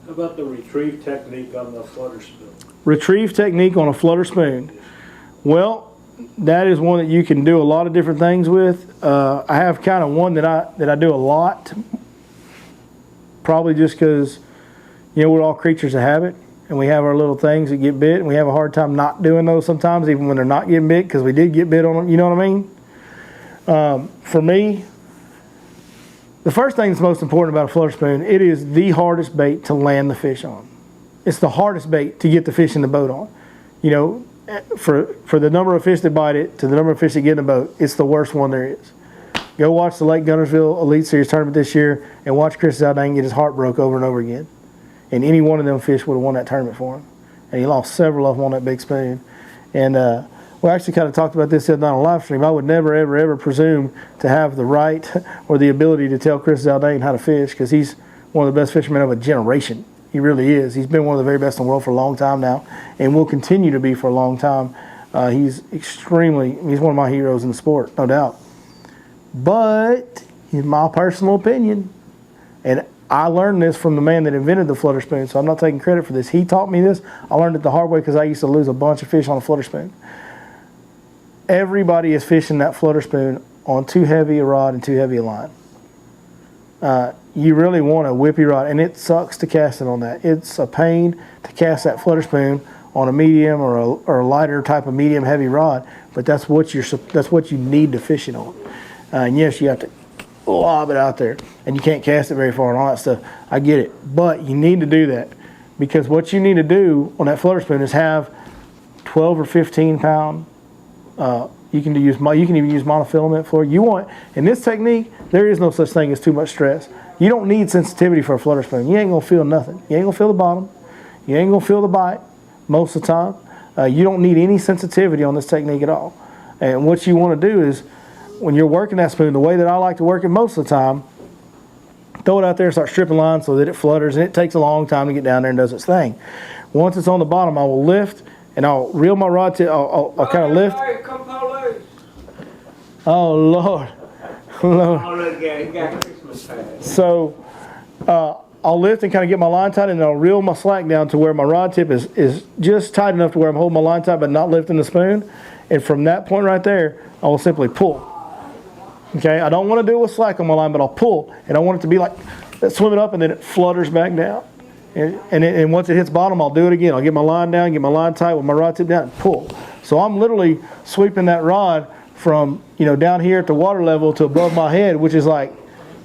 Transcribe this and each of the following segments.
How about the retrieve technique on the flutter spoon? Retrieve technique on a flutter spoon. Well, that is one that you can do a lot of different things with. I have kind of one that I do a lot, probably just because, you know, we're all creatures of habit, and we have our little things that get bit, and we have a hard time not doing those sometimes, even when they're not getting bit, because we did get bit on them. You know what I mean? For me, the first thing that's most important about a flutter spoon, it is the hardest bait to land the fish on. It's the hardest bait to get the fish in the boat on. You know, for the number of fish that bite it to the number of fish that get in the boat, it's the worst one there is. Go watch the Lake Guntersville Elite Series tournament this year and watch Chris Zaldane get his heart broke over and over again. And any one of them fish would have won that tournament for him. And he lost several of them on that big spoon. And we actually kind of talked about this the other night on a live stream. I would never, ever, ever presume to have the right or the ability to tell Chris Zaldane how to fish, because he's one of the best fishermen of a generation. He really is. He's been one of the very best in the world for a long time now, and will continue to be for a long time. He's one of my heroes in the sport, no doubt. But in my personal opinion, and I learned this from the man that invented the flutter spoon, so I'm not taking credit for this. He taught me this. I learned it the hard way because I used to lose a bunch of fish on a flutter spoon. Everybody is fishing that flutter spoon on too heavy a rod and too heavy a line. You really want a whippy rod, and it sucks to cast it on that. It's a pain to cast that flutter spoon on a medium or a lighter type of medium heavy rod, but that's what you need to fish it on. And yes, you have to lob it out there, and you can't cast it very far and all that stuff. I get it, but you need to do that, because what you need to do on that flutter spoon is have 12 or 15 pound. You can even use monofilament for you want. In this technique, there is no such thing as too much stress. You don't need sensitivity for a flutter spoon. You ain't gonna feel nothing. You ain't gonna feel the bottom. You ain't gonna feel the bite most of the time. You don't need any sensitivity on this technique at all. And what you want to do is, when you're working that spoon, the way that I like to work it most of the time, throw it out there and start stripping lines so that it flutters, and it takes a long time to get down there and does its thing. Once it's on the bottom, I will lift and I'll reel my rod to. I'll kind of lift. Oh Lord, Lord. So I'll lift and kind of get my line tight, and then I'll reel my slack down to where my rod tip is just tight enough to where I'm holding my line tight but not lifting the spoon. And from that point right there, I will simply pull. Okay, I don't want to do it with slack on my line, but I'll pull, and I want it to be like swimming up, and then it flutters back down. And once it hits bottom, I'll do it again. I'll get my line down, get my line tight with my rod tip down, and pull. So I'm literally sweeping that rod from, you know, down here at the water level to above my head, which is like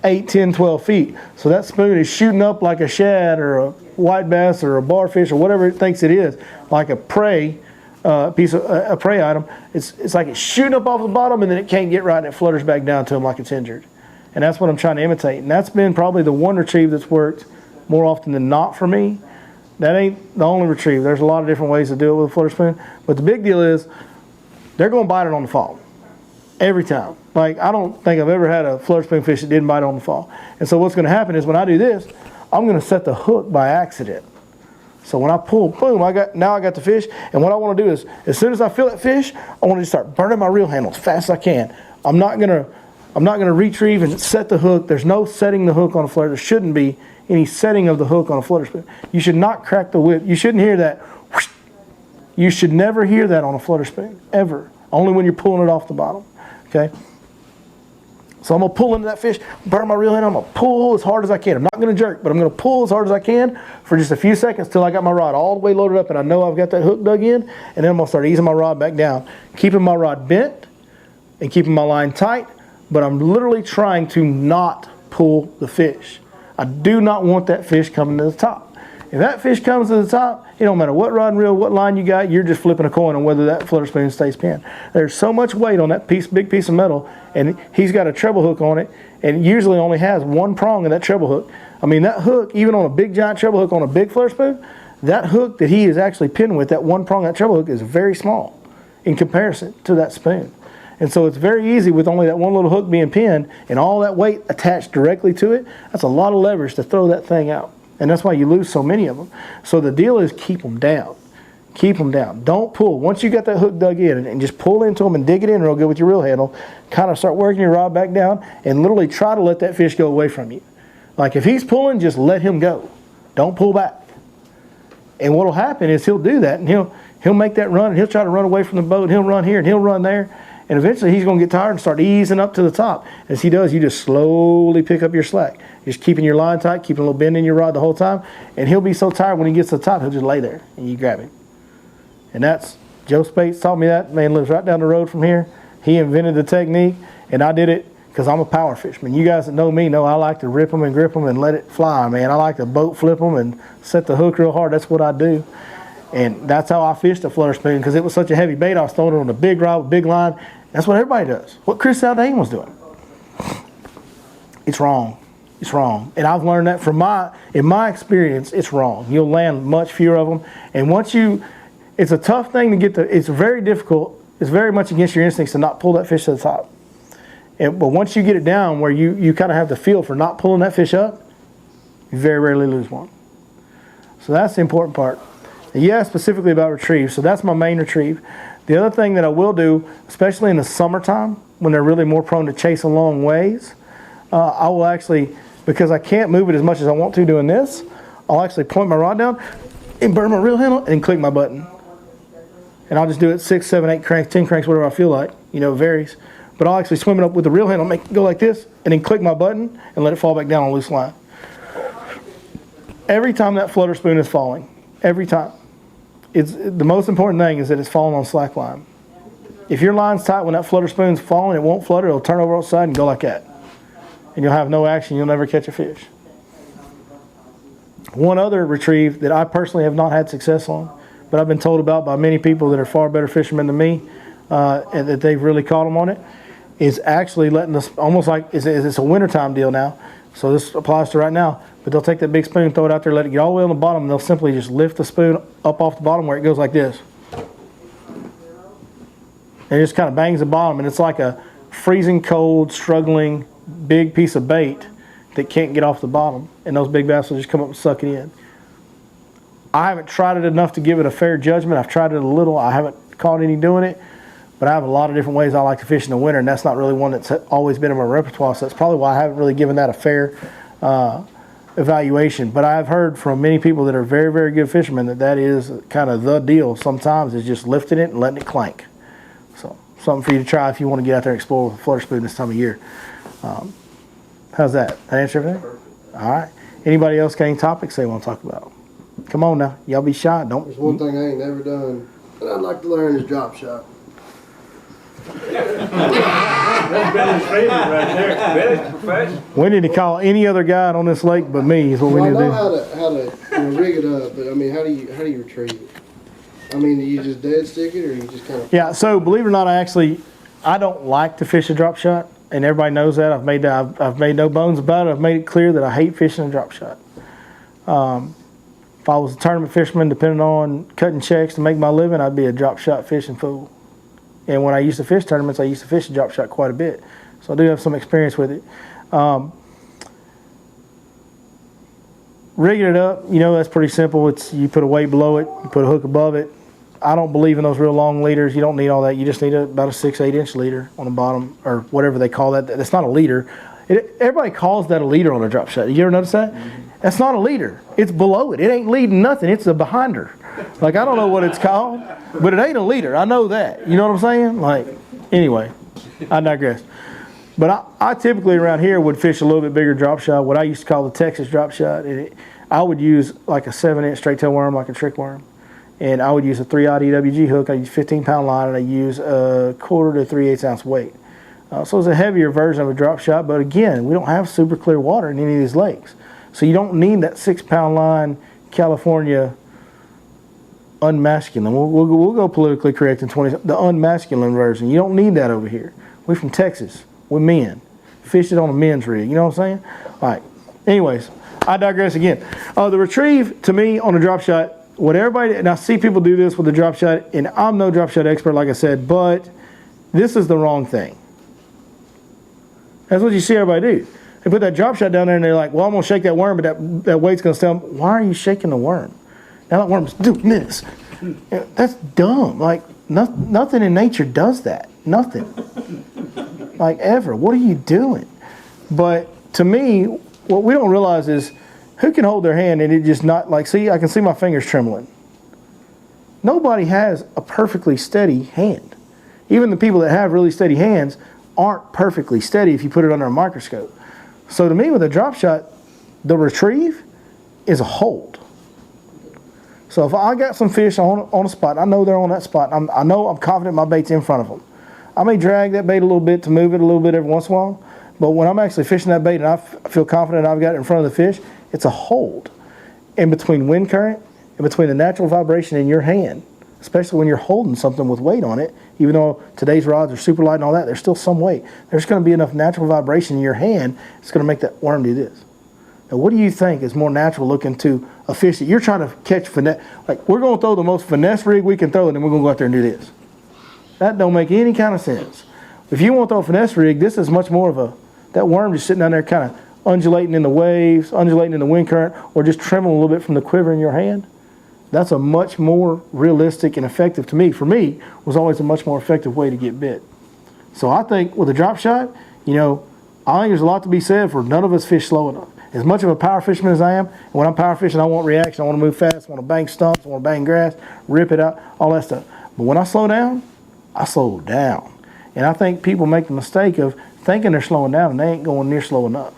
8, 10, 12 feet. So that spoon is shooting up like a shad or a white bass or a barfish or whatever it thinks it is, like a prey piece of a prey item. It's like it's shooting up off the bottom, and then it can't get right, and it flutters back down to him like it's injured. And that's what I'm trying to imitate. And that's been probably the one retrieve that's worked more often than not for me. That ain't the only retrieve. There's a lot of different ways to do it with a flutter spoon. But the big deal is they're going to bite it on the fall. Every time. Like, I don't think I've ever had a flutter spoon fish that didn't bite on the fall. And so what's going to happen is when I do this, I'm going to set the hook by accident. So when I pull, boom, now I got the fish. And what I want to do is, as soon as I feel that fish, I want to just start burning my reel handle as fast as I can. I'm not gonna retrieve and set the hook. There's no setting the hook on a flutter. There shouldn't be any setting of the hook on a flutter spoon. You should not crack the whip. You shouldn't hear that. Whoosh. You should never hear that on a flutter spoon, ever. Only when you're pulling it off the bottom. Okay. So I'm going to pull into that fish, burn my reel handle. I'm going to pull as hard as I can. I'm not going to jerk, but I'm going to pull as hard as I can for just a few seconds till I got my rod all the way loaded up and I know I've got that hook dug in. And then I'm going to start easing my rod back down, keeping my rod bent and keeping my line tight. But I'm literally trying to not pull the fish. I do not want that fish coming to the top. If that fish comes to the top, it don't matter what rod and reel, what line you got, you're just flipping a coin on whether that flutter spoon stays pinned. There's so much weight on that big piece of metal, and he's got a treble hook on it, and usually only has one prong of that treble hook. I mean, that hook, even on a big giant treble hook on a big flutter spoon, that hook that he is actually pinned with, that one prong of that treble hook, is very small in comparison to that spoon. And so it's very easy with only that one little hook being pinned and all that weight attached directly to it. That's a lot of leverage to throw that thing out. And that's why you lose so many of them. So the deal is keep them down. Keep them down. Don't pull. Once you got that hook dug in, and just pull into them and dig it in real good with your reel handle, kind of start working your rod back down and literally try to let that fish go away from you. Like if he's pulling, just let him go. Don't pull back. And what'll happen is he'll do that, and he'll make that run, and he'll try to run away from the boat, and he'll run here, and he'll run there, and eventually he's going to get tired and start easing up to the top. As he does, you just slowly pick up your slack. Just keeping your line tight, keeping a little bend in your rod the whole time, and he'll be so tired when he gets to the top, he'll just lay there, and you grab him. And that's, Joe Spates taught me that. Man lives right down the road from here. He invented the technique, and I did it because I'm a power fisherman. You guys that know me know I like to rip them and grip them and let it fly, man. I like to boat flip them and set the hook real hard. That's what I do. And that's how I fished a flutter spoon, because it was such a heavy bait. I was throwing it on a big rod with big line. That's what everybody does. What Chris Haldane was doing. It's wrong. It's wrong. And I've learned that from in my experience, it's wrong. You'll land much fewer of them. And once it's a tough thing to get it's very difficult. It's very much against your instincts to not pull that fish to the top. But once you get it down where you kind of have the feel for not pulling that fish up, you very rarely lose one. So that's the important part. And yeah, specifically about retrieve. So that's my main retrieve. The other thing that I will do, especially in the summertime, when they're really more prone to chase a long ways, I will actually, because I can't move it as much as I want to doing this, I'll actually point my rod down and burn my reel handle and click my button. And I'll just do it 6, 7, 8 cranks, 10 cranks, whatever I feel like. It varies. But I'll actually swim it up with the reel handle, make it go like this, and then click my button and let it fall back down on loose line. Every time that flutter spoon is falling, every time, the most important thing is that it's falling on slack line. If your line's tight when that flutter spoon's falling, it won't flutter, it'll turn over outside and go like that. And you'll have no action, you'll never catch a fish. One other retrieve that I personally have not had success on, but I've been told about by many people that are far better fishermen than me, and that they've really caught them on it, is actually letting us, almost like it's a wintertime deal now, so this applies to right now, but they'll take that big spoon, throw it out there, let it get all the way on the bottom, and they'll simply just lift the spoon up off the bottom where it goes like this. And it just kind of bangs the bottom, and it's like a freezing cold, struggling, big piece of bait that can't get off the bottom, and those big bass will just come up and suck it in. I haven't tried it enough to give it a fair judgment. I've tried it a little. I haven't caught any doing it, but I have a lot of different ways I like to fish in the winter, and that's not really one that's always been in my repertoire, so that's probably why I haven't really given that a fair evaluation. But I've heard from many people that are very, very good fishermen that is kind of the deal sometimes, is just lifting it and letting it clank. So something for you to try if you want to get out there and explore with a flutter spoon this time of year. How's that? That answer everything? Perfect. All right. Anybody else got any topics they want to talk about? Come on now. Y'all be shy. There's one thing I ain't never done, but I'd like to learn is drop shot. That's Billy's favorite right there. Billy's professional. We need to call any other guy on this lake but me is what we need to do. I know how to rig it up, but I mean, how do you retrieve it? I mean, do you just dead stick it, or you just kind of? Yeah. So believe it or not, I don't like to fish a drop shot, and everybody knows that. I've made no bones about it. I've made it clear that I hate fishing a drop shot. If I was a tournament fisherman, depending on cutting checks to make my living, I'd be a drop shot fishing fool. And when I used to fish tournaments, I used to fish a drop shot quite a bit. So I do have some experience with it. Rigging it up, that's pretty simple. You put a weight below it, you put a hook above it. I don't believe in those real long leaders. You don't need all that. You just need about a 6-8 inch leader on the bottom, or whatever they call that. That's not a leader. Everybody calls that a leader on a drop shot. You ever notice that? Mm-hmm. That's not a leader. It's below it. It ain't leading nothing. It's a behinder. Like, I don't know what it's called, but it ain't a leader. I know that. You know what I'm saying? Like, anyway, I digress. But I typically around here would fish a little bit bigger drop shot, what I used to call the Texas drop shot. I would use like a 7-inch straight tail worm, like a trick worm. And I would use a 3-aught EWG hook. I use 15-pound line, and I use a 1/4 to 3/8 ounce weight. So it's a heavier version of a drop shot, but again, we don't have super clear water in any of these lakes. So you don't need that 6-pound line California unmasculine. We'll go politically correct in the unmasculine version. You don't need that over here. We're from Texas. We're men. Fish it on a men's rig. You know what I'm saying? All right. Anyways, I digress again. The retrieve, to me, on a drop shot, and I see people do this with the drop shot, and I'm no drop shot expert, like I said, but this is the wrong thing. That's what you see everybody do. They put that drop shot down there, and they're like, well, I'm going to shake that worm, but that weight's going to stay on. Why are you shaking the worm? Now that worm's doing this. That's dumb. Like, nothing in nature does that. Nothing. Like, ever. What are you doing? But to me, what we don't realize is who can hold their hand and it just not like, see, I can see my fingers trembling. Nobody has a perfectly steady hand. Even the people that have really steady hands aren't perfectly steady if you put it under a microscope. So to me, with a drop shot, the retrieve is a hold. So if I got some fish on a spot, I know they're on that spot, I know I'm confident my bait's in front of them. I may drag that bait a little bit to move it a little bit every once in a while, but when I'm actually fishing that bait and I feel confident I've got it in front of the fish, it's a hold. In between wind current and between the natural vibration in your hand, especially when you're holding something with weight on it, even though today's rods are super light and all that, there's still some weight. There's going to be enough natural vibration in your hand, it's going to make that worm do this. Now, what do you think is more natural looking to a fish that you're trying to catch finesse? Like, we're going to throw the most finesse rig we can throw, and then we're going to go out there and do this. That don't make any kind of sense. If you want to throw a finesse rig, this is much more of that worm just sitting down there kind of undulating in the waves, undulating in the wind current, or just trembling a little bit from the quiver in your hand. That's a much more realistic and effective, to me, for me, was always a much more effective way to get bit. So I think with a drop shot, I think there's a lot to be said for none of us fish slow enough. As much of a power fisherman as I am, and when I'm power fishing, I want reaction, I want to move fast, I want to bang stumps, I want to bang grass, rip it out, all that stuff. But when I slow down, I slow down. And I think people make the mistake of thinking they're slowing down and they ain't going near slow enough.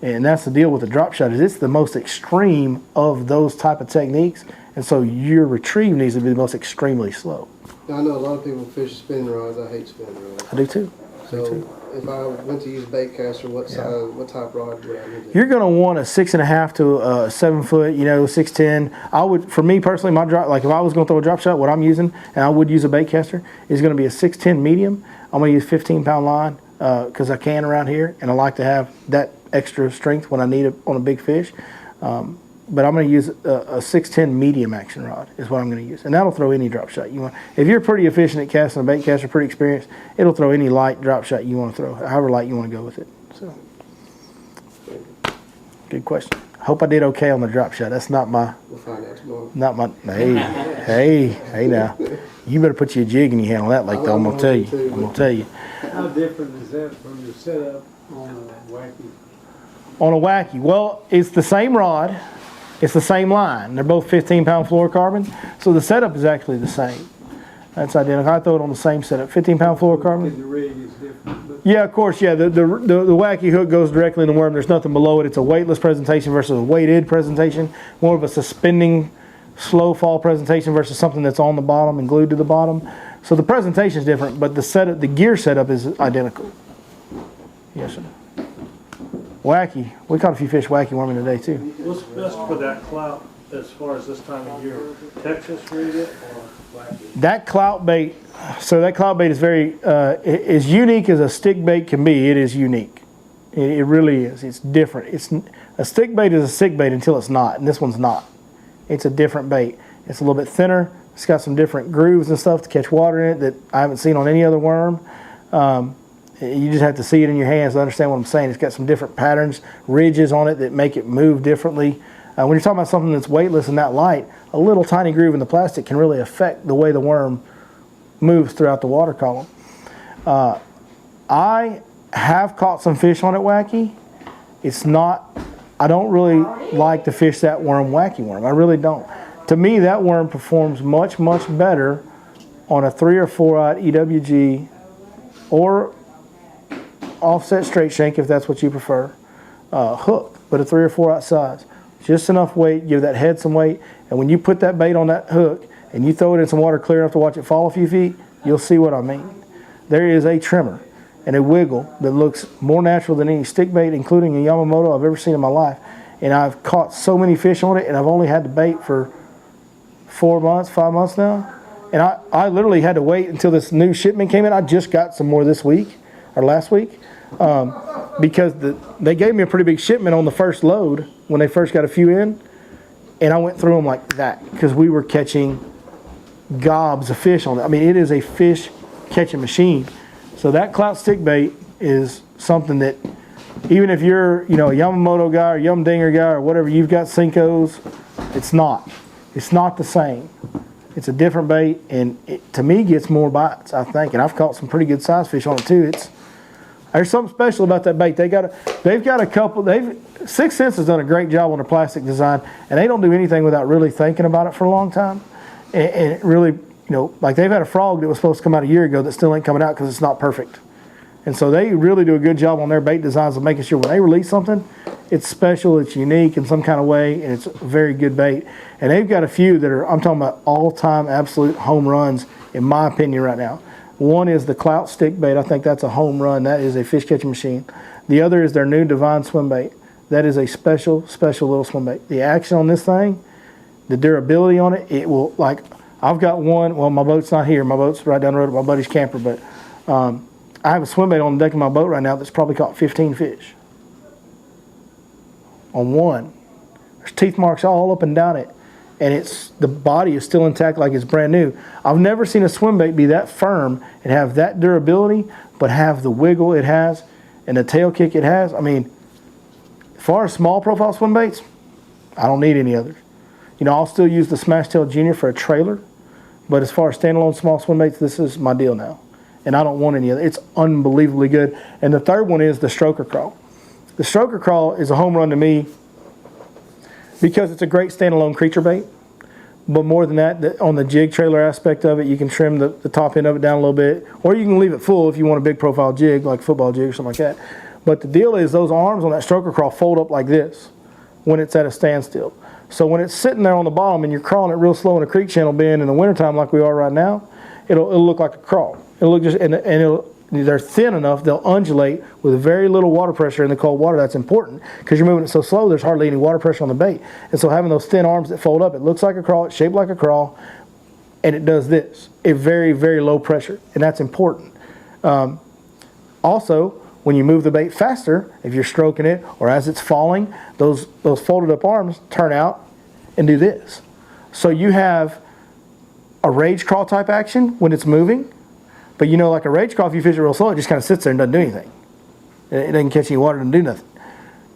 And that's the deal with the drop shot, is it's the most extreme of those type of techniques. And so your retrieve needs to be the most extremely slow. Now, I know a lot of people fish spinning rods. I hate spinning rods. I do too. So if I went to use a bait caster, what type rod would I use? You're going to want a 6.5 to a 7 foot, 6'10". I would, for me personally, my drop, like if I was going to throw a drop shot, what I'm using, and I would use a bait caster, is going to be a 6'10" medium. I'm going to use 15-pound line because I can around here, and I like to have that extra strength when I need it on a big fish. But I'm going to use a 6'10" medium action rod is what I'm going to use. And that'll throw any drop shot you want. If you're pretty efficient at casting a bait caster, pretty experienced, it'll throw any light drop shot you want to throw, however light you want to go with it. So, good question. Hope I did okay on the drop shot. That's not my, We'll find out tomorrow. not my, hey now. You better put your jig in your hand on that lake though, I'm going to tell you. I'm going to tell you. How different is that from your setup on a wacky? On a wacky, well, it's the same rod. It's the same line. They're both 15-pound fluorocarbon, so the setup is actually the same. That's identical. I throw it on the same setup, 15-pound fluorocarbon. The rig is different. Yeah, of course. Yeah, the wacky hook goes directly in the worm. There's nothing below it. It's a weightless presentation versus a weighted presentation. More of a suspending, slow fall presentation versus something that's on the bottom and glued to the bottom. So the presentation is different, but the setup, the gear setup is identical. Yes, sir. Wacky. We caught a few fish wacky worming today too. What's best for that clout as far as this time of year? Texas rig it or wacky? That clout bait, so that clout bait is very, as unique as a stick bait can be. It is unique. It really is. It's different. A stick bait is a stick bait until it's not, and this one's not. It's a different bait. It's a little bit thinner. It's got some different grooves and stuff to catch water in it that I haven't seen on any other worm. You just have to see it in your hands to understand what I'm saying. It's got some different patterns, ridges on it that make it move differently. When you're talking about something that's weightless and that light, a little tiny groove in the plastic can really affect the way the worm moves throughout the water column. I have caught some fish on it wacky. It's not, I don't really like to fish that worm wacky worm. I really don't. To me, that worm performs much, much better on a 3 or 4-aught EWG or offset straight shank if that's what you prefer, hook, but a 3 or 4-aught size. Just enough weight, give that head some weight, and when you put that bait on that hook and you throw it in some water clear enough to watch it fall a few feet, you'll see what I mean. There is a tremor and a wiggle that looks more natural than any stick bait, including a Yamamoto I've ever seen in my life. And I've caught so many fish on it, and I've only had the bait for 4 months, 5 months now. And I literally had to wait until this new shipment came in. I just got some more this week, or last week, because they gave me a pretty big shipment on the first load when they first got a few in. And I went through them like that because we were catching gobs of fish on it. I mean, it is a fish catching machine. So that clout stick bait is something that even if you're, a Yamamoto guy or Yum Dinger guy or whatever, you've got Cincos, it's not the same. It's a different bait, and it, to me, gets more bites, I think. And I've caught some pretty good size fish on it too. There's something special about that bait. They've got a couple. Sixth Sense has done a great job on their plastic design, and they don't do anything without really thinking about it for a long time. And it really, you know, like they've had a frog that was supposed to come out a year ago that still ain't coming out because it's not perfect. And so they really do a good job on their bait designs of making sure when they release something, it's special, it's unique in some kind of way, and it's a very good bait. And they've got a few that are, I'm talking about all-time absolute home runs, in my opinion, right now. One is the Clout Stick Bait. I think that's a home run. That is a fish catching machine. The other is their new Devon swim bait. That is a special little swim bait. The action on this thing, the durability on it, it will, like, I've got one, well, my boat's not here. My boat's right down the road at my buddy's camper, but I have a swim bait on the deck of my boat right now that's probably caught 15 fish. On one. There's teeth marks all up and down it. And the body is still intact like it's brand new. I've never seen a swim bait be that firm and have that durability, but have the wiggle it has and the tail kick it has. I mean, as far as small profile swim baits, I don't need any others. You know, I'll still use the Smash Tail Junior for a trailer, but as far as standalone small swim baits, this is my deal now. And I don't want any other. It's unbelievably good. And the third one is the Stroker Crawl. The Stroker Crawl is a home run to me because it's a great standalone creature bait. But more than that, on the jig trailer aspect of it, you can trim the top end of it down a little bit, or you can leave it full if you want a big profile jig, like a football jig or something like that. But the deal is those arms on that Stroker Crawl fold up like this when it's at a standstill. So when it's sitting there on the bottom and you're crawling it real slow in a creek channel bend in the wintertime like we are right now, it'll look like a crawl. It'll look just, and they're thin enough, they'll undulate with very little water pressure in the cold water. That's important because you're moving it so slow, there's hardly any water pressure on the bait. And so having those thin arms that fold up, it looks like a crawl, it's shaped like a crawl, and it does this at very, very low pressure, and that's important. Also, when you move the bait faster, if you're stroking it or as it's falling, those folded up arms turn out and do this. So you have a rage crawl type action when it's moving. But you know, like a rage crawl, if you fish it real slow, it just kind of sits there and doesn't do anything. It doesn't catch any water and do nothing.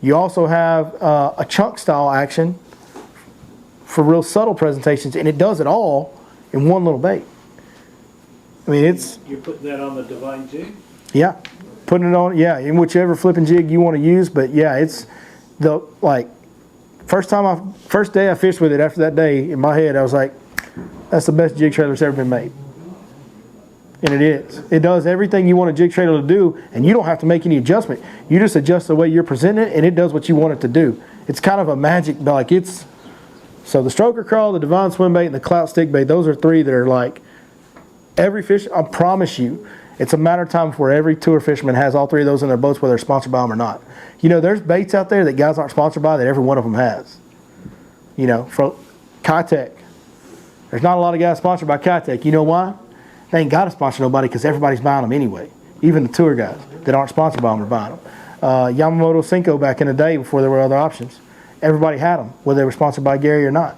You also have a chunk style action for real subtle presentations, and it does it all in one little bait. I mean, it's... You're putting that on the Divine jig? Yeah. Putting it on, yeah, in whichever flipping jig you want to use. But yeah, it's the, like, first day I fished with it, after that day, in my head, I was like, that's the best jig trailer that's ever been made. And it is. It does everything you want a jig trailer to do, and you don't have to make any adjustment. You just adjust the way you're presenting it, and it does what you want it to do. It's kind of a magic, like it's... So the Stroker Crawl, the Devon Swim Bait, and the Clout Stick Bait, those are three that are like... Every fish, I promise you, it's a matter of time before every tour fisherman has all three of those in their boats, whether they're sponsored by them or not. You know, there's baits out there that guys aren't sponsored by that every one of them has. You know, from Kitech. There's not a lot of guys sponsored by Kitech. You know why? They ain't got to sponsor nobody because everybody's buying them anyway. Even the tour guys that aren't sponsored by them are buying them. Yamamoto Cinco back in the day before there were other options. Everybody had them, whether they were sponsored by Gary or not.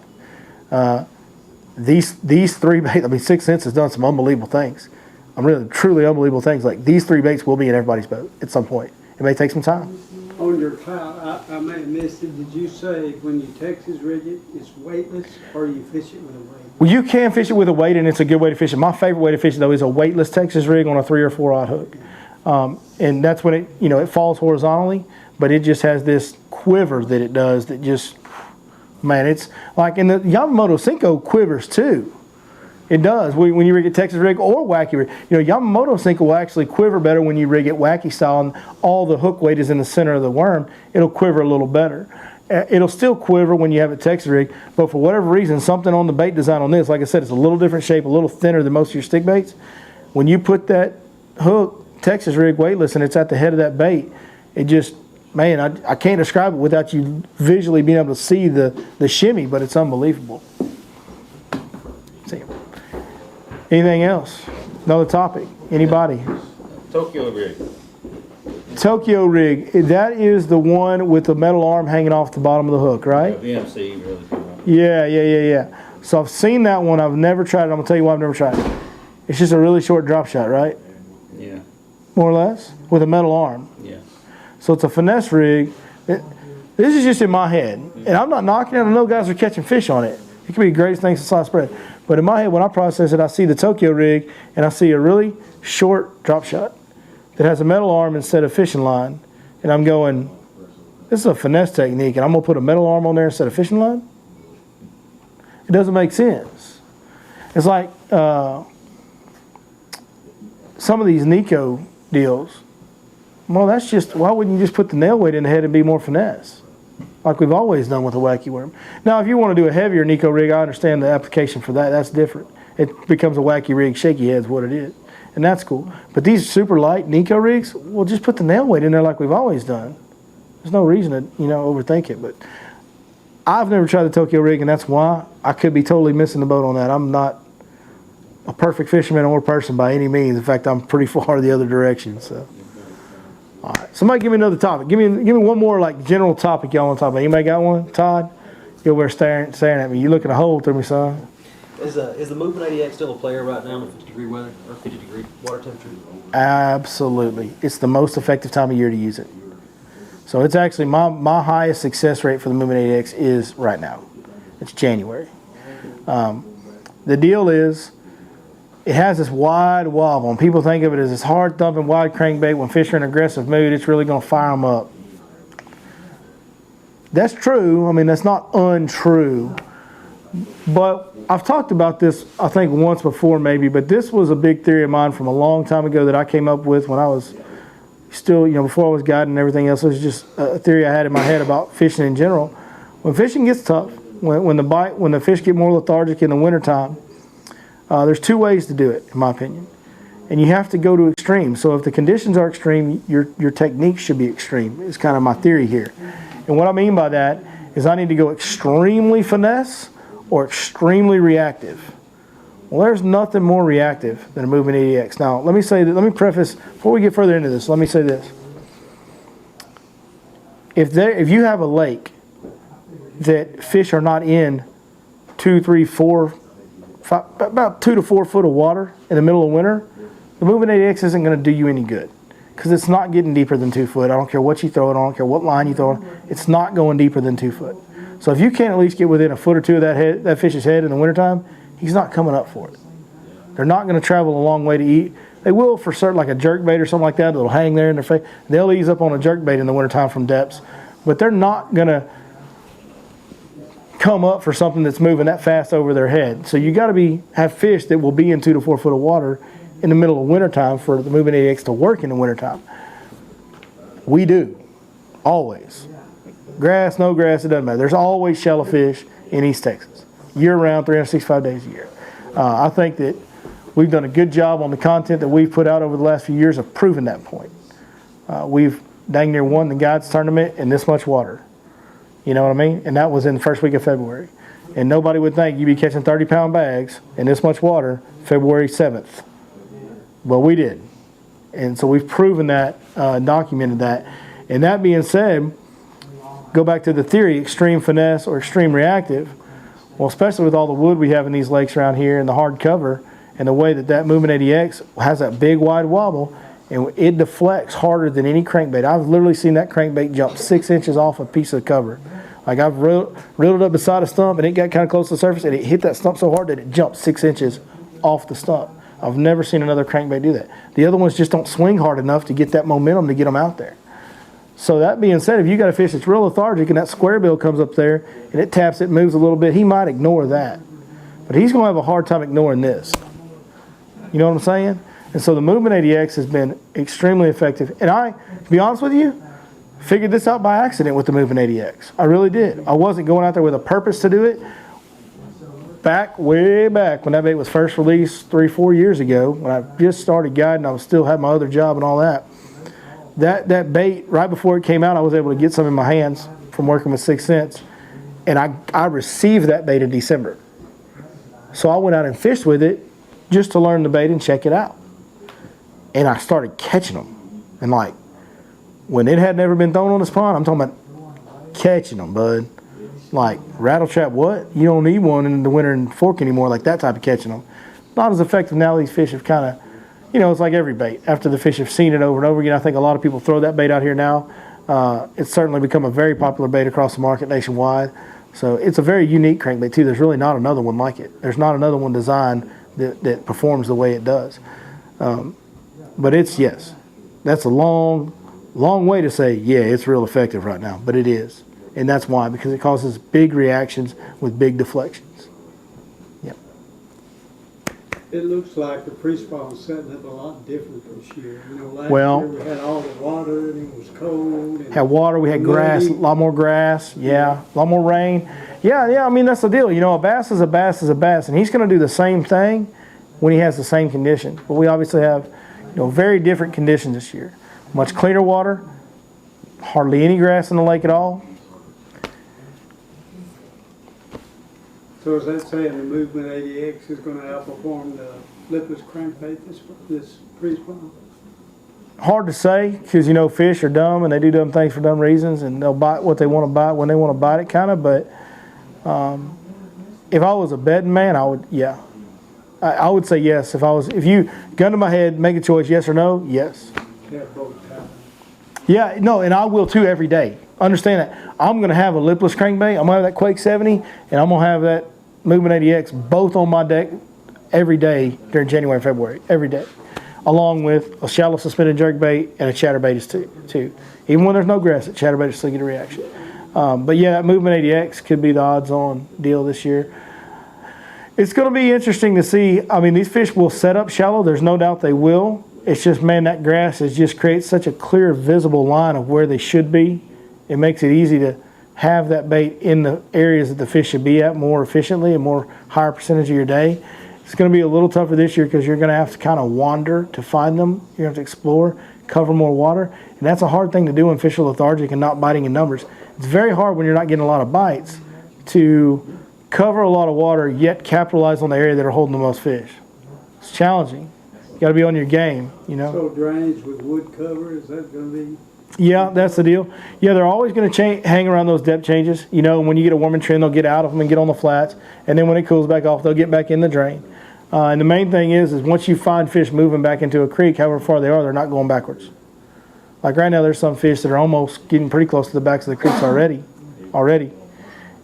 These three baits, I mean, Sixth Sense has done some unbelievable things. Really, truly unbelievable things. Like these three baits will be in everybody's boat at some point. It may take some time. On your clout, I may have missed it. Did you say when you Texas rig it, it's weightless, or you fish it with a weight? Well, you can fish it with a weight, and it's a good way to fish it. My favorite way to fish it, though, is a weightless Texas rig on a 3 or 4 aught hook. And that's when it falls horizontally, but it just has this quiver that it does that just, man, it's like, and the Yamamoto Cinco quivers too. It does when you rig it Texas rig or wacky rig. You know, Yamamoto Cinco will actually quiver better when you rig it wacky style and all the hook weight is in the center of the worm. It'll quiver a little better. It'll still quiver when you have it Texas rig, but for whatever reason, something on the bait design on this, like I said, it's a little different shape, a little thinner than most of your stick baits. When you put that hook Texas rig weightless and it's at the head of that bait, it just, man, I can't describe it without you visually being able to see the shimmy, but it's unbelievable. See. Anything else? Another topic? Anybody? Tokyo rig. Tokyo rig. That is the one with the metal arm hanging off the bottom of the hook, right? VMC really cool. Yeah. So I've seen that one. I've never tried it. I'm going to tell you why I've never tried it. It's just a really short drop shot, right? Yeah. More or less? With a metal arm. Yeah. So it's a finesse rig. This is just in my head. And I'm not knocking it. I know guys are catching fish on it. It could be the greatest thing since sliced bread. But in my head, when I process it, I see the Tokyo rig, and I see a really short drop shot that has a metal arm instead of fishing line, and I'm going, this is a finesse technique, and I'm going to put a metal arm on there instead of fishing line? It doesn't make sense. It's like some of these Nico deals. Well, that's just, why wouldn't you just put the nail weight in the head and be more finesse? Like we've always done with a wacky worm. Now, if you want to do a heavier Nico rig, I understand the application for that. That's different. It becomes a wacky rig, shaky head's what it is. And that's cool. But these super light Nico rigs, well, just put the nail weight in there like we've always done. There's no reason to, overthink it. But I've never tried the Tokyo rig, and that's why I could be totally missing the boat on that. I'm not a perfect fisherman or person by any means. In fact, I'm pretty far the other direction. So, all right. Somebody give me another topic. Give me one more like general topic y'all want to talk about. Anybody got one? Todd? You over there staring at me. You looking a hole through me, son. Is the Movement 80X still a player right now in 50-degree weather or 50-degree water temperature? Absolutely. It's the most effective time of year to use it. So it's actually my highest success rate for the Movement 80X is right now. It's January. The deal is it has this wide wobble, and people think of it as this hard thumping wide crankbait. When fish are in an aggressive mood, it's really going to fire them up. That's true. I mean, that's not untrue. But I've talked about this, I think, once before maybe, but this was a big theory of mine from a long time ago that I came up with when I was still, before I was guiding and everything else. It was just a theory I had in my head about fishing in general. When fishing gets tough, when the fish get more lethargic in the wintertime, there's two ways to do it, in my opinion. And you have to go to extremes. So if the conditions are extreme, your technique should be extreme. It's kind of my theory here. And what I mean by that is I need to go extremely finesse or extremely reactive. Well, there's nothing more reactive than a Movement 80X. Now, let me preface, before we get further into this, let me say this. If you have a lake that fish are not in 2, 3, 4, 5, about 2 to 4 foot of water in the middle of winter, the Movement 80X isn't going to do you any good because it's not getting deeper than 2 foot. I don't care what you throw it on, I don't care what line you throw it on, it's not going deeper than 2 foot. So if you can't at least get within a foot or two of that fish's head in the wintertime, he's not coming up for it. They're not going to travel a long way to eat. They will for certain, like a jerkbait or something like that. It'll hang there in their face. They'll ease up on a jerkbait in the wintertime from depths, but they're not going to come up for something that's moving that fast over their head. So you got to have fish that will be in 2 to 4 foot of water in the middle of wintertime for the Movement 80X to work in the wintertime. We do, always. Grass, no grass, it doesn't matter. There's always shellowfish in East Texas, year-round, 365 days a year. I think that we've done a good job on the content that we've put out over the last few years of proving that point. We've dang near won the guides tournament in this much water. You know what I mean? And that was in the first week of February. And nobody would think you'd be catching 30-pound bags in this much water February 7th. Well, we did. And so we've proven that, documented that. And that being said, go back to the theory, extreme finesse or extreme reactive. Well, especially with all the wood we have in these lakes around here and the hard cover and the way that Movement 80X has that big wide wobble, and it deflects harder than any crankbait. I've literally seen that crankbait jump 6 inches off a piece of cover. Like I've reeled it up beside a stump and it got kind of close to the surface and it hit that stump so hard that it jumped 6 inches off the stump. I've never seen another crankbait do that. The other ones just don't swing hard enough to get that momentum to get them out there. So that being said, if you got a fish that's real lethargic and that square bill comes up there and it taps it, moves a little bit, he might ignore that. But he's going to have a hard time ignoring this. You know what I'm saying? And so the Movement 80X has been extremely effective. And I, to be honest with you, figured this out by accident with the Movement 80X. I really did. I wasn't going out there with a purpose to do it. Way back when that bait was first released 3-4 years ago, when I just started guiding, I still had my other job and all that. That bait, right before it came out, I was able to get some in my hands from working with 6 Cents. And I received that bait in December. So I went out and fished with it just to learn the bait and check it out. And I started catching them. And like, when it had never been thrown on this pond, I'm talking about catching them, bud. Like, rattle trap what? You don't need one in the winter and fork anymore, like that type of catching them. Not as effective now. These fish have kind of, it's like every bait. After the fish have seen it over and over again, I think a lot of people throw that bait out here now. It's certainly become a very popular bait across the market nationwide. So it's a very unique crankbait too. There's really not another one like it. There's not another one designed that performs the way it does. But it's, yes, that's a long way to say, yeah, it's real effective right now, but it is. And that's why, because it causes big reactions with big deflections. Yep. It looks like the pre-spawn setting up a lot different this year. You know, last Well- year we had all the water and it was cold. And Had water, we had grass, a lot more grass, yeah, a lot more rain. Yeah, I mean, that's the deal. You know, a bass is a bass is a bass, and he's going to do the same thing when he has the same conditions. But we obviously have, very different conditions this year. Much cleaner water, hardly any grass in the lake at all. So is that saying the Movement 80X is going to outperform the lipless crankbait this pre-spawn? Hard to say, because fish are dumb and they do dumb things for dumb reasons, and they'll bite what they want to bite when they want to bite it, kind of. But if I was a betting man, I would, yeah, I would say yes. If you gun to my head, make a choice, yes or no, yes. Yeah, both times. Yeah, no, and I will too every day. Understand that I'm going to have a lipless crankbait. I'm going to have that Quake 70, and I'm going to have that Movement 80X both on my deck every day during January and February, every day, along with a shallow suspended jerkbait and a chatterbait is too. Even when there's no grass, that chatterbait will still get a reaction. But yeah, that Movement 80X could be the odds-on deal this year. It's going to be interesting to see. I mean, these fish will set up shallow. There's no doubt they will. It's just, man, that grass just creates such a clear, visible line of where they should be. It makes it easy to have that bait in the areas that the fish should be at more efficiently and more higher percentage of your day. It's going to be a little tougher this year because you're going to have to kind of wander to find them. You're going to have to explore, cover more water. And that's a hard thing to do when fish are lethargic and not biting in numbers. It's very hard when you're not getting a lot of bites to cover a lot of water yet capitalize on the area that are holding the most fish. It's challenging. You got to be on your game, So drainage with wood cover, is that going to be? Yeah, that's the deal. Yeah, they're always going to hang around those depth changes. When you get a warming trend, they'll get out of them and get on the flats. And then when it cools back off, they'll get back in the drain. And the main thing is once you find fish moving back into a creek, however far they are, they're not going backwards. Like right now, there's some fish that are almost getting pretty close to the backs of the creeks already.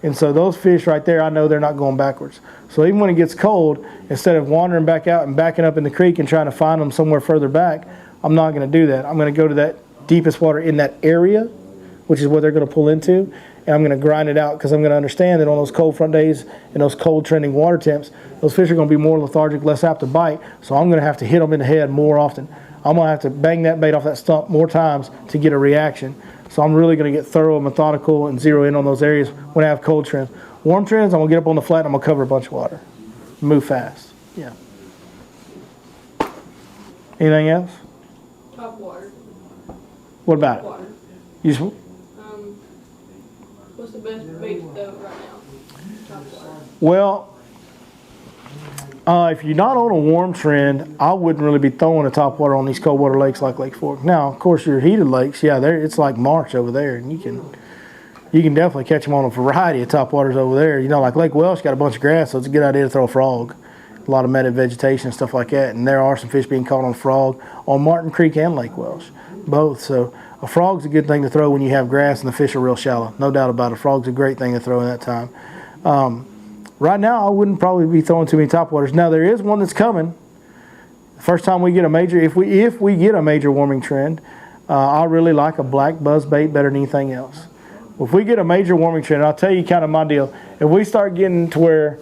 And so those fish right there, I know they're not going backwards. So even when it gets cold, instead of wandering back out and backing up in the creek and trying to find them somewhere further back, I'm not going to do that. I'm going to go to that deepest water in that area, which is what they're going to pull into, and I'm going to grind it out because I'm going to understand that on those cold front days and those cold trending water temps, those fish are going to be more lethargic, less apt to bite, so I'm going to have to hit them in the head more often. I'm going to have to bang that bait off that stump more times to get a reaction. So I'm really going to get thorough and methodical and zero in on those areas when I have cold trends. Warm trends, I'm going to get up on the flat and I'm going to cover a bunch of water. Move fast. Yeah. Anything else? Top water. What about it? Water. You just, What's the best bait to throw right now? Top water. well, if you're not on a warm trend, I wouldn't really be throwing a top water on these cold water lakes like Lake Fork. Now, of course, your heated lakes, yeah, it's like March over there, and you can definitely catch them on a variety of top waters over there. Like Lake Welsh got a bunch of grass, so it's a good idea to throw a frog. A lot of matted vegetation and stuff like that, and there are some fish being caught on frog on Martin Creek and Lake Welsh, both. So a frog's a good thing to throw when you have grass and the fish are real shallow. No doubt about it. A frog's a great thing to throw in that time. Right now, I wouldn't probably be throwing too many topwaters. Now, there is one that's coming. The first time we get a major, if we get a major warming trend, I really like a black buzzbait better than anything else. If we get a major warming trend, I'll tell you kind of my deal. If we start getting to where,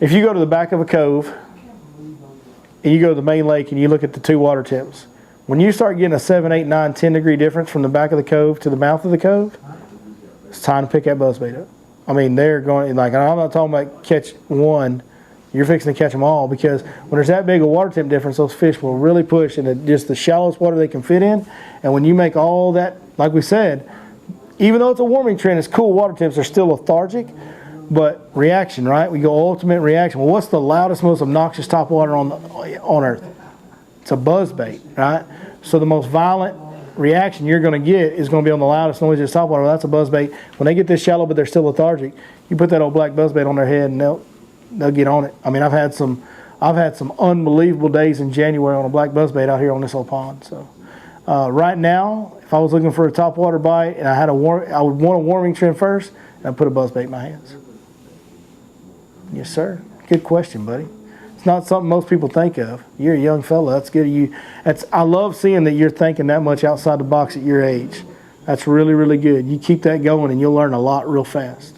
if you go to the back of a cove, and you go to the main lake and you look at the two water temps, when you start getting a 7, 8, 9, 10 degree difference from the back of the cove to the mouth of the cove, it's time to pick that buzzbait up. I mean, they're going, like, I'm not talking about catch one, you're fixing to catch them all, because when there's that big a water temp difference, those fish will really push into just the shallowest water they can fit in. And when you make all that, like we said, even though it's a warming trend, it's cool water temps, they're still lethargic, but reaction, right? We go ultimate reaction. Well, what's the loudest, most obnoxious top water on earth? It's a buzzbait, right? So the most violent reaction you're going to get is going to be on the loudest, noisiest top water. Well, that's a buzzbait. When they get this shallow but they're still lethargic, you put that old black buzzbait on their head and they'll get on it. I mean, I've had some unbelievable days in January on a black buzzbait out here on this old pond. So right now, if I was looking for a top water bite and I would want a warming trend first, and I'd put a buzzbait in my hands. Yes, sir. Good question, buddy. It's not something most people think of. You're a young fella. That's good. I love seeing that you're thinking that much outside the box at your age. That's really, really good. You keep that going and you'll learn a lot real fast.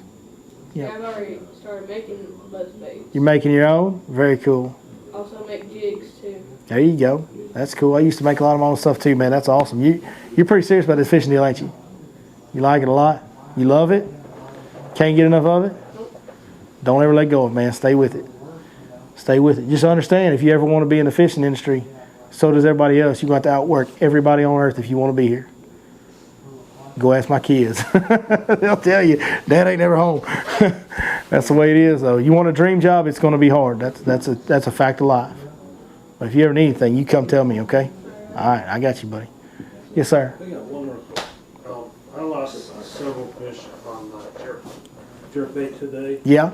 Yeah, I've already started making buzzbaits. You're making your own? Very cool. Also make jigs too. There you go. That's cool. I used to make a lot of my own stuff too, man. That's awesome. You're pretty serious about this fishing deal, ain't you? You like it a lot? You love it? Can't get enough of it? Don't ever let go of it, man. Stay with it. Stay with it. Just understand, if you ever want to be in the fishing industry, so does everybody else. You're going to have to outwork everybody on earth if you want to be here. Go ask my kids. They'll tell you, Dad ain't never home. That's the way it is, though. You want a dream job, it's going to be hard. That's a fact of life. But if you ever need anything, you come tell me, okay? All right, I got you, buddy. Yes, sir. I think I wonder, I lost several fish on jerkbait today, Yeah?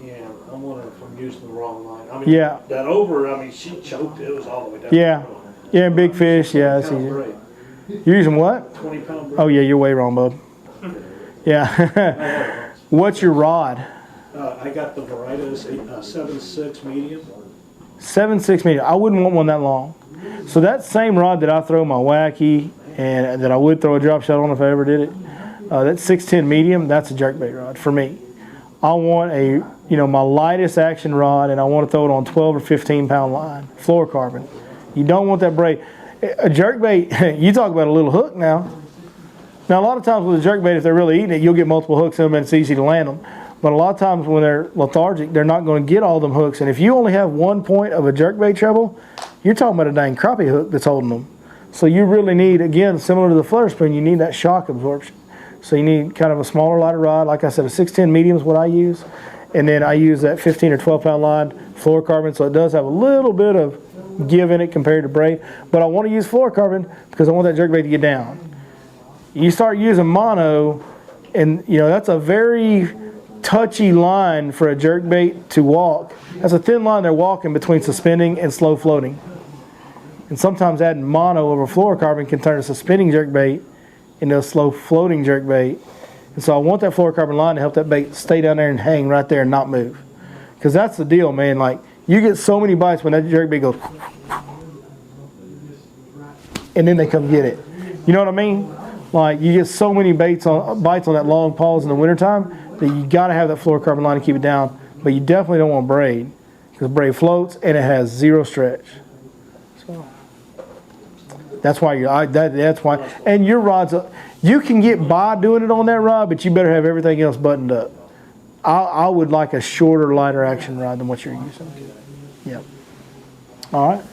and I'm wondering if I'm using the wrong line. I mean, Yeah. that over, I mean, she choked, it was all the way down. Yeah. Yeah, big fish. Yeah, that's easy. Braid, You're using what? 20-pound braid. Oh, yeah, you're way wrong, bub. Yeah. What's your rod? I got the Veritas 7.6 medium. 7.6 medium. I wouldn't want one that long. So that same rod that I throw my wacky and that I would throw a drop shot on if I ever did it, that 610 medium, that's a jerkbait rod for me. I want my lightest action rod, and I want to throw it on 12 or 15 pound line, fluorocarbon. You don't want that braid. A jerkbait, you talk about a little hook now. Now, a lot of times with a jerkbait, if they're really eating it, you'll get multiple hooks in them and it's easy to land them. But a lot of times when they're lethargic, they're not going to get all them hooks. And if you only have 1 point of a jerkbait treble, you're talking about a dang crappie hook that's holding them. So you really need, again, similar to the flutter spoon, you need that shock absorption. So you need kind of a smaller, lighter rod. Like I said, a 610 medium is what I use. And then I use that 15 or 12 pound line, fluorocarbon, so it does have a little bit of give in it compared to braid. But I want to use fluorocarbon because I want that jerkbait to get down. You start using mono, and that's a very touchy line for a jerkbait to walk. That's a thin line they're walking between suspending and slow floating. And sometimes adding mono over fluorocarbon can turn a suspending jerkbait into a slow floating jerkbait. And so I want that fluorocarbon line to help that bait stay down there and hang right there and not move. Because that's the deal, man. Like, you get so many bites when that jerkbait goes, and then they come get it. You know what I mean? Like, you get so many bites on that long pause in the wintertime that you got to have that fluorocarbon line to keep it down. But you definitely don't want braid, because braid floats and it has zero stretch. So that's why that's why. And your rods, you can get by doing it on that rod, but you better have everything else buttoned up. I would like a shorter, lighter action rod than what you're using. Yep. All right,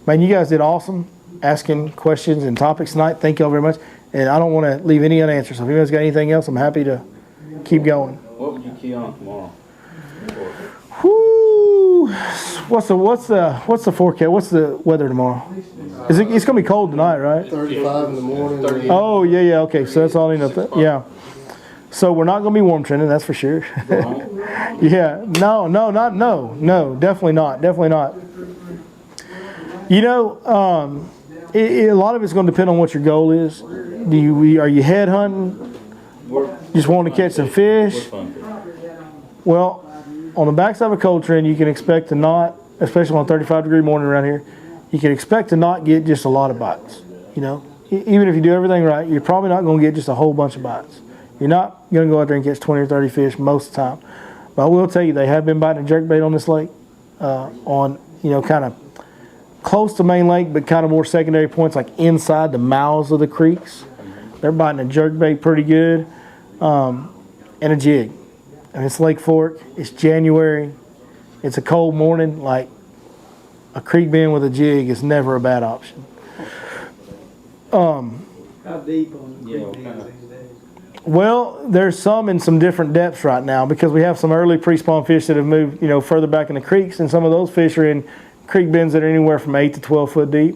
man. You guys did awesome asking questions and topics tonight. Thank you all very much. And I don't want to leave any unanswered. So if anybody's got anything else, I'm happy to keep going. What would you key on tomorrow? Whoo! What's the forecast? What's the weather tomorrow? It's gonna be cold tonight, right? 35 in the morning. Oh yeah. Okay, so that's all I need to know. Yeah. So we're not gonna be warm trending, that's for sure. Yeah. No, definitely not. A lot of it's going to depend on what your goal is. Are you head hunting? Just wanting to catch some fish? Well, on the backside of a cold trend, you can expect to not, especially on a 35-degree morning around here, you can expect to not get just a lot of bites. Even if you do everything right, you're probably not going to get just a whole bunch of bites. You're not going to go out there and catch 20 or 30 fish most of the time. But I will tell you, they have been biting a jerkbait on this lake, on kind of close to main lake, but kind of more secondary points, like inside the mouths of the creeks. They're biting a jerkbait pretty good, and a jig. And it's Lake Fork. It's January. It's a cold morning. Like, a creek bend with a jig is never a bad option. How deep on the creek bends these days? Well, there's some in some different depths right now, because we have some early pre-spawn fish that have moved, further back in the creeks, and some of those fish are in creek bends that are anywhere from 8 to 12 foot deep.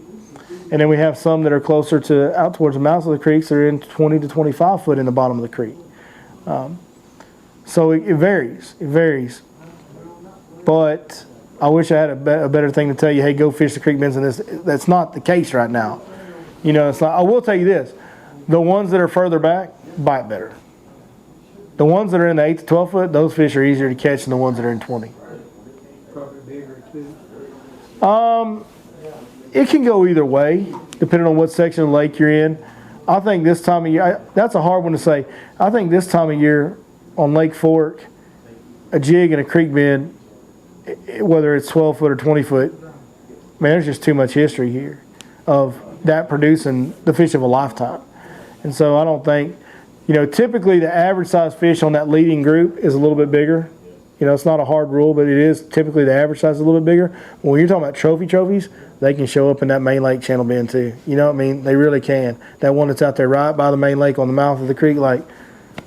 And then we have some that are closer to out towards the mouths of the creeks that are in 20 to 25 foot in the bottom of the creek. So it varies. It varies. But I wish I had a better thing to tell you, hey, go fish the creek bends in this. That's not the case right now. It's not. I will tell you this. The ones that are further back bite better. The ones that are in the 8 to 12 foot, those fish are easier to catch than the ones that are in 20. Probably bigger too. It can go either way, depending on what section of the lake you're in. I think this time of year, that's a hard one to say. I think this time of year on Lake Fork, a jig and a creek bed, whether it's 12 foot or 20 foot, man, there's just too much history here of that producing the fish of a lifetime. And so I don't think, typically the average size fish on that leading group is a little bit bigger. It's not a hard rule, but it is typically the average size is a little bit bigger. When you're talking about trophies, they can show up in that main lake channel bend too. You know what I mean? They really can. That one that's out there right by the main lake on the mouth of the creek, like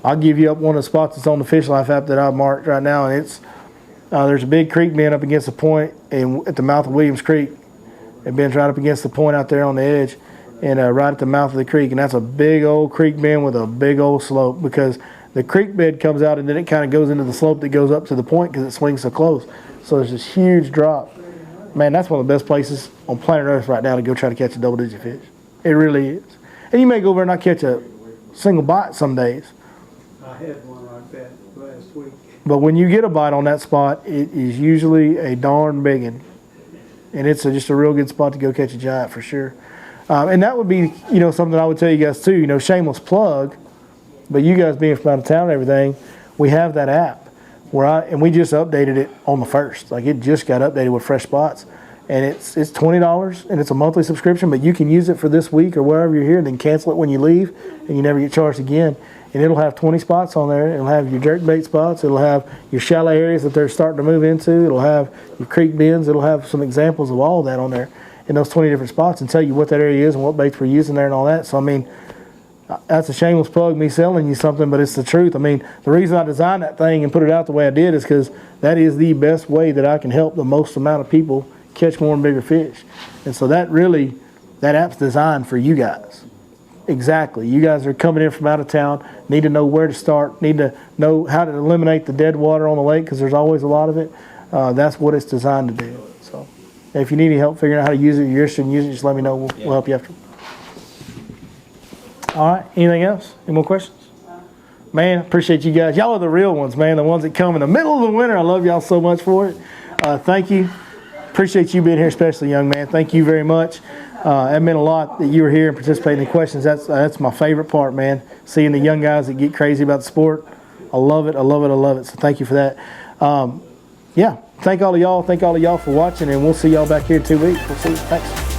I'll give you up one of the spots that's on the Fish Life app that I've marked right now, and it's there's a big creek bend up against the point and at the mouth of Williams Creek. It bends right up against the point out there on the edge and right at the mouth of the creek, and that's a big old creek bend with a big old slope because the creek bed comes out and then it kind of goes into the slope that goes up to the point because it swings so close. So there's this huge drop. Man, that's one of the best places on planet Earth right now to go try to catch a double-digit fish. It really is. And you may go over and not catch a single bite some days. I had one like that last week. But when you get a bite on that spot, it is usually a darn big one. And it's just a real good spot to go catch a giant for sure. And that would be, something I would tell you guys too, shameless plug. But you guys being from out of town and everything, we have that app and we just updated it on the 1st. Like it just got updated with fresh spots, and it's $20 and it's a monthly subscription. But you can use it for this week or wherever you're here, and then cancel it when you leave, and you never get charged again. And it'll have 20 spots on there. It'll have your jerkbait spots. It'll have your shallow areas that they're starting to move into. It'll have your creek bends. It'll have some examples of all that on there in those 20 different spots, and tell you what that area is and what baits we're using there and all that. So I mean, that's a shameless plug, me selling you something, but it's the truth. I mean, the reason I designed that thing and put it out the way I did is because that is the best way that I can help the most amount of people catch more and bigger fish. And so that app's designed for you guys. Exactly. You guys are coming in from out of town, need to know where to start, need to know how to eliminate the dead water on the lake because there's always a lot of it. That's what it's designed to do. So if you need any help figuring out how to use it, you're interested in using it, just let me know. We'll help you after. All right. Anything else? Any more questions? Man, appreciate you guys. Y'all are the real ones, man. The ones that come in the middle of the winter. I love y'all so much for it. Thank you. Appreciate you being here, especially young man. Thank you very much. It meant a lot that you were here and participating in questions. That's my favorite part, man. Seeing the young guys that get crazy about the sport. I love it. I love it. I love it. So thank you for that. Thank all of y'all. Thank all of y'all for watching, and we'll see y'all back here in 2 weeks. We'll see you. Thanks.